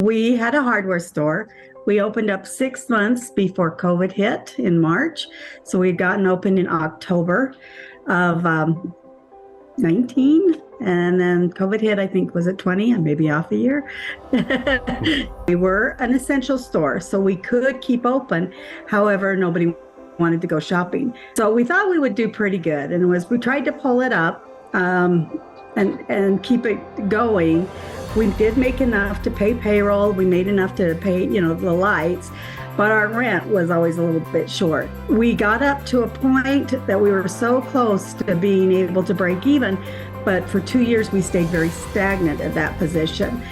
We had a hardware store. We opened up 6 months before COVID hit in March. So we'd gotten open in October of 19. And then COVID hit, I think, was it 20? I may be off a year. We were an essential store, so we could keep open. However, nobody wanted to go shopping. So we thought we would do pretty good. And we tried to pull it up and keep it going. We did make enough to pay payroll. We made enough to pay, the lights, but our rent was always a little bit short. We got up to a point that we were so close to being able to break even, but for 2 years we stayed very stagnant at that position.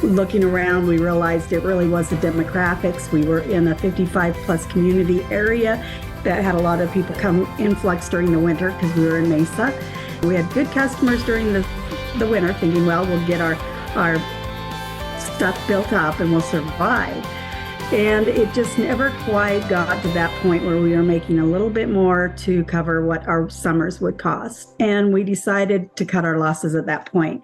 Looking around, we realized it really was the demographics. We were in a 55 plus community area that had a lot of people come influx during the winter because we were in Mesa. We had good customers during the winter, thinking, well, we'll get our stuff built up and we'll survive. And it just never quite got to that point where we were making a little bit more to cover what our summers would cost. And we decided to cut our losses at that point.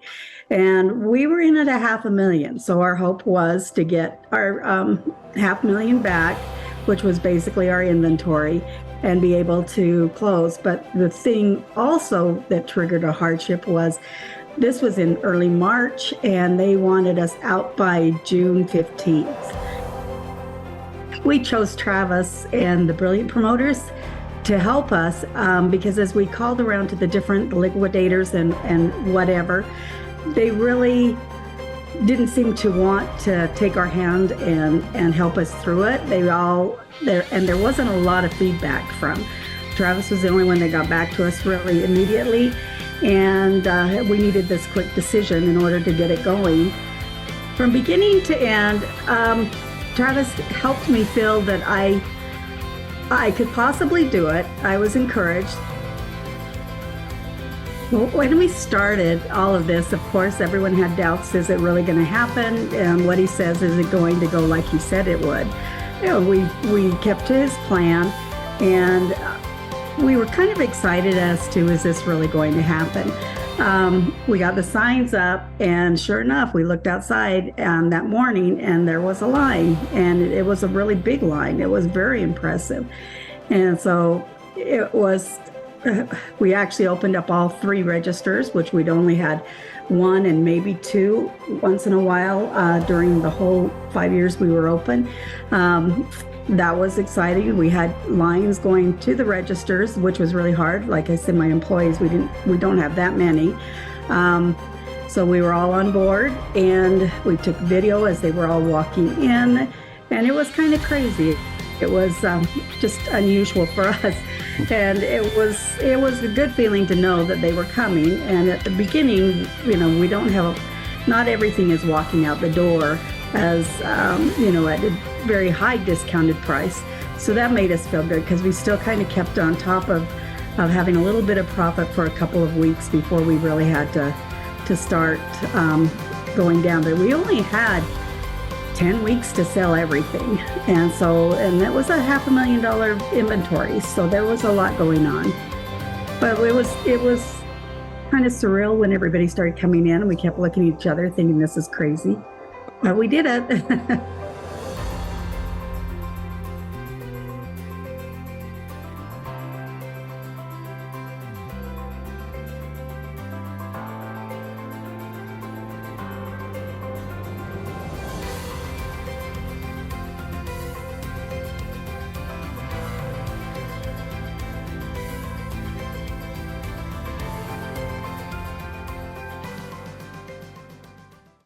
And we were in at $500,000. So our hope was to get our $500,000 back, which was basically our inventory, and be able to close. But the thing also that triggered a hardship was this was in early March, and they wanted us out by June 15th. We chose Travis and the Brilliant Promoters to help us because as we called around to the different liquidators and whatever, they really didn't seem to want to take our hand and help us through it. There wasn't a lot of feedback from. Travis was the only one that got back to us really immediately. And we needed this quick decision in order to get it going. From beginning to end, Travis helped me feel that I could possibly do it. I was encouraged. Well, when we started all of this, of course, everyone had doubts. Is it really going to happen? And what he says, is it going to go like he said it would? We kept to his plan, and we were kind of excited as to, is this really going to happen? We got the signs up, and sure enough, we looked outside that morning and there was a line, and it was a really big line. It was very impressive. And so we actually opened up all 3 registers, which we'd only had 1 and maybe 2 once in a while during the whole 5 years we were open. That was exciting. We had lines going to the registers, which was really hard. Like I said, my employees, we don't have that many. So we were all on board, and we took video as they were all walking in, and it was kind of crazy. It was just unusual for us, and it was a good feeling to know that they were coming. And at the beginning, we don't have not everything is walking out the door as at a very high discounted price. So that made us feel good because we still kind of kept on top of having a little bit of profit for a couple of weeks before we really had to start going down. But we only had 10 weeks to sell everything. And that was a $500,000 inventory. So there was a lot going on. But it was kind of surreal when everybody started coming in, and we kept looking at each other thinking this is crazy. But we did it.